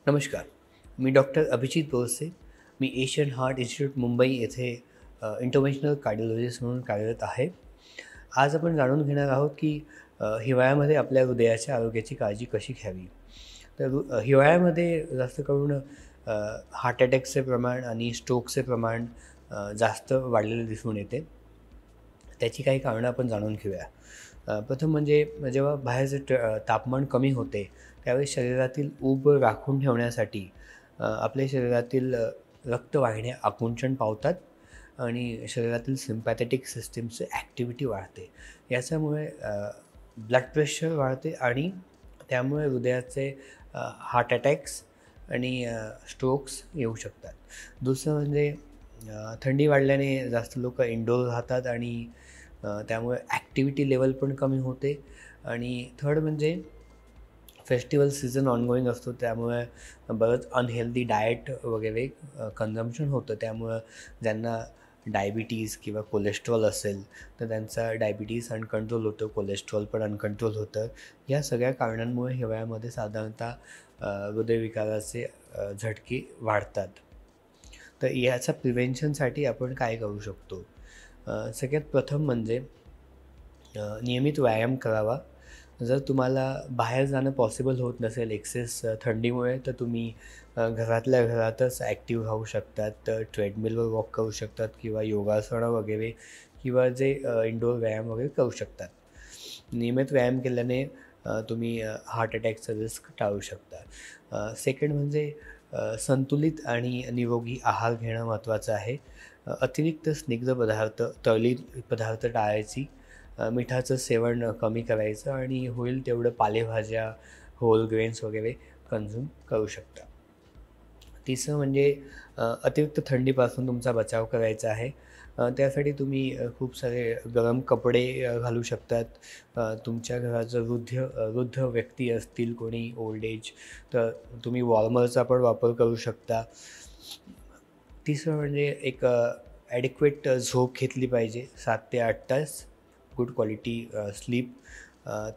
नमस्कार. मी डॉक्टर अभिजित बोरसे. मी Asian heart institute Mumbai येथे इंटरव्हेन्शनल cardiologist म्हणून कार्यरत आहे. आज आपण जाणून घेणार आहोत की हिवाळ्यामध्ये आपल्या हृदयाच्या आरोग्याची काळजी कशी घ्यावी. तर हिवाळ्यामध्ये जास्त करून हार्ट अटॅकचे प्रमाण आणि स्ट्रोकचे प्रमाण जास्त वाढलेले दिसून येते. त्याची काही कारणं आपण जाणून घेऊया. प्रथम म्हणजे जेव्हा बाहेरचे तापमान कमी होते, त्यावेळी शरीरातील ऊब राखून ठेवण्यासाठी आपल्या शरीरातील रक्तवाहिन्या आकुंचन पावतात आणि शरीरातील सिम्पॅथेटिक सिस्टीमची ॲक्टिव्हिटी वाढते. याच्यामुळे ब्लड प्रेशर वाढते आणि त्यामुळे हृदयाचे हार्ट अटॅक्स आणि स्ट्रोक्स येऊ शकतात. दुसरं म्हणजे थंडी वाढल्याने जास्त लोकं इनडोअर राहतात आणि त्यामुळे ॲक्टिव्हिटी लेवल पण कमी होते. आणि थर्ड म्हणजे फेस्टिवल सीझन ऑनगोईंग असतो, त्यामुळे बरंच अनहेल्दी डाएट वगैरे कन्झम्पशन होतं. त्यामुळं ज्यांना डायबिटीज किंवा कोलेस्ट्रॉल असेल तर त्यांचा डायबिटीज अनकंट्रोल होतं, कोलेस्ट्रॉल पण अनकंट्रोल होतं. या सगळ्या कारणांमुळे हिवाळ्यामध्ये साधारणतः हृदयविकाराचे झटके वाढतात. तर याच्या प्रिव्हेन्शनसाठी आपण काय करू शकतो? सगळ्यात प्रथम म्हणजे नियमित व्यायाम करावा. जर तुम्हाला बाहेर जाणं पॉसिबल होत नसेल एक्सेस थंडीमुळे, तर तुम्ही घरातल्या घरातच ॲक्टिव्ह राहू शकतात. तर ट्रेडमिलवर वॉक करू शकतात किंवा योगासनं वगैरे किंवा जे इनडोअर व्यायाम वगैरे करू शकतात. नियमित व्यायाम केल्याने तुम्ही हार्ट अटॅकचा रिस्क टाळू शकता. सेकंड म्हणजे संतुलित आणि निरोगी आहार घेणं महत्त्वाचं आहे. अतिरिक्त स्निग्ध पदार्थ, तळलेले पदार्थ टाळायची. मिठाचं सेवन कमी करायचं आणि होईल तेवढं पालेभाज्या, होल ग्रेन्स वगैरे कन्झ्युम करू शकता. तिसरं म्हणजे अतिरिक्त थंडीपासून तुमचा बचाव करायचा आहे. त्यासाठी तुम्ही खूप सारे गरम कपडे घालू शकतात. तुमच्या घरात जर वृद्ध व्यक्ती असतील, कोणी ओल्ड एज, तर तुम्ही वॉर्मरचा पण वापर करू शकता. तिसरं म्हणजे एक ॲडिक्वेट झोप घेतली पाहिजे, 7 ते 8 तास. गुड क्वालिटी स्लीप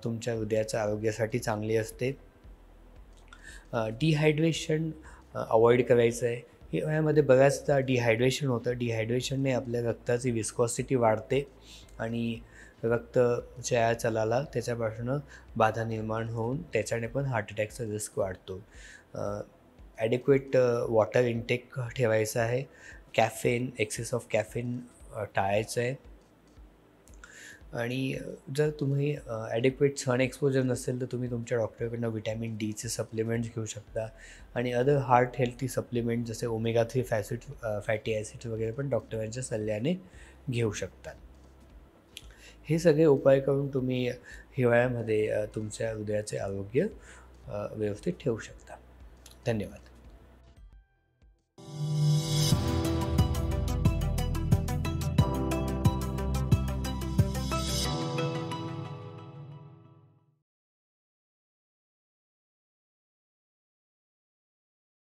तुमच्या हृदयाच्या आरोग्यासाठी चांगली असते. डिहायड्रेशन अवॉइड करायचं आहे. हिवाळ्यामध्ये बऱ्याचदा डिहायड्रेशन होतं. डिहायड्रेशनने आपल्या रक्ताची विस्कॉसिटी वाढते आणि रक्त चयाचलाला त्याच्यापासून बाधा निर्माण होऊन त्याच्याने पण हार्ट अटॅकचा रिस्क वाढतो. ॲडिक्वेट वॉटर इंटेक ठेवायचं आहे. एक्सेस ऑफ कॅफेन टाळायचं आहे. आणि जर तुम्ही ॲडिक्वेट सन एक्सपोजर नसेल तर तुम्ही तुमच्या डॉक्टरकडनं व्हिटॅमिन डीचे सप्लिमेंट्स घेऊ शकता आणि अदर हार्ट हेल्थी सप्लिमेंट जसे ओमेगा 3 फॅटी ॲसिड्स वगैरे पण डॉक्टरांच्या सल्ल्याने घेऊ शकतात. हे सगळे उपाय करून तुम्ही हिवाळ्यामध्ये तुमच्या हृदयाचे आरोग्य व्यवस्थित ठेवू शकता. धन्यवाद.